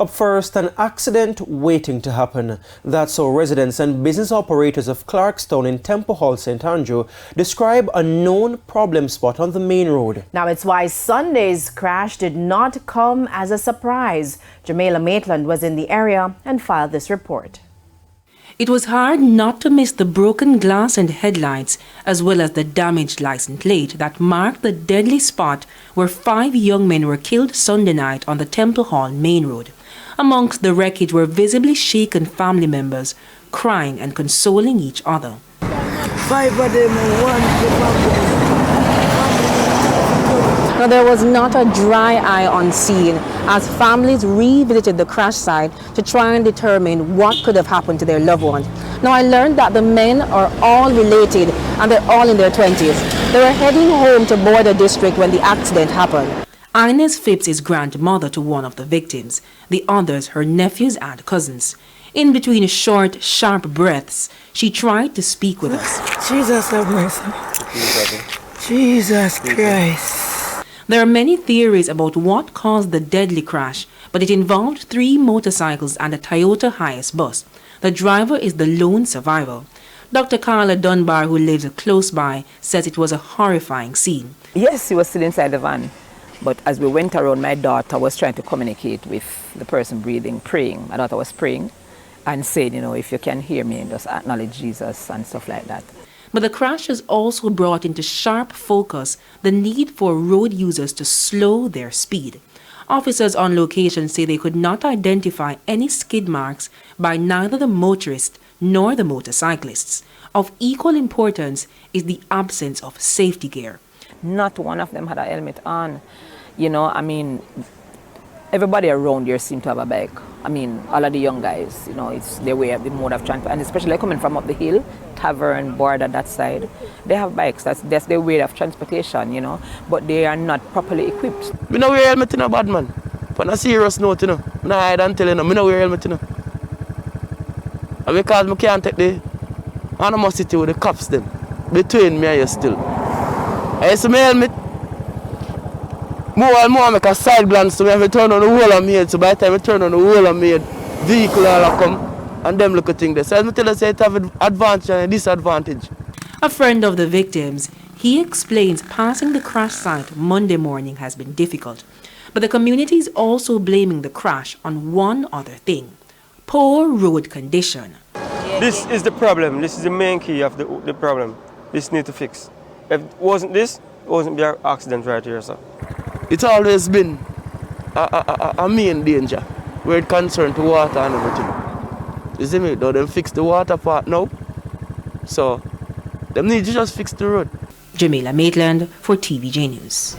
Up first, an accident waiting to happen. That's how residents and business operators of Clarkstown in Temple Hall, St. Andrew describe a known problem spot on the main road. Now it's why Sunday's crash did not come as a surprise. Jamaica Maitland was in the area and filed this report. It was hard not to miss the broken glass and headlights, as well as the damaged license plate that marked the deadly spot where 5 young men were killed Sunday night on the Temple Hall main road. Amongst the wreckage were visibly shaken family members, crying and consoling each other. 5 of them, Now, there was not a dry eye on scene as families revisited the crash site to try and determine what could have happened to their loved ones. Now, I learned that the men are all related and they're all in their 20s. They were heading home to Border District when the accident happened. Inez Phipps is grandmother to one of the victims, the others her nephews and cousins. In between short, sharp breaths, she tried to speak with us. Jesus have mercy. Jesus Christ. There are many theories about what caused the deadly crash, but it involved 3 motorcycles and a Toyota Hiace bus. The driver is the lone survivor. Dr. Carla Dunbar, who lives close by, says it was a horrifying scene. Yes, he was still inside the van, but as we went around, my daughter was trying to communicate with the person breathing, praying. My daughter was praying and saying, you know, if you can hear me, just acknowledge Jesus and stuff like that. But the crash has also brought into sharp focus the need for road users to slow their speed. Officers on location say they could not identify any skid marks by neither the motorist nor the motorcyclists. Of equal importance is the absence of safety gear. Not one of them had a helmet on. You know, I mean, everybody around here seemed to have a bike. I mean, all of the young guys, you know, it's their way of the mode of transport, and especially coming from up the hill, Tavern, Border, that side, they have bikes. That's their way of transportation, you know, but they are not properly equipped. I don't wear helmet, you know, bad man. But on a serious note, you know, I don't hide and tell you, I don't wear helmet, you know. And because I can't take the animosity with the cops them between me and you still. I used to wear helmet. More and more I make a side glance to me if I turn on the whole of me head. So by the time I turn on the whole of me head, vehicle all come and them look at things there. So I tell us it have an advantage and a disadvantage. A friend of the victims, he explains passing the crash site Monday morning has been difficult. But the community is also blaming the crash on one other thing: poor road condition. This is the problem. This is the main key of the problem. This needs to fix. If it wasn't this, it wasn't be an accident right here, sir. It's always been a main danger where it concerns the water and everything. You see me? Though them fix the water part now, so them need to just fix the road. Jamaica Maitland for TVJ News.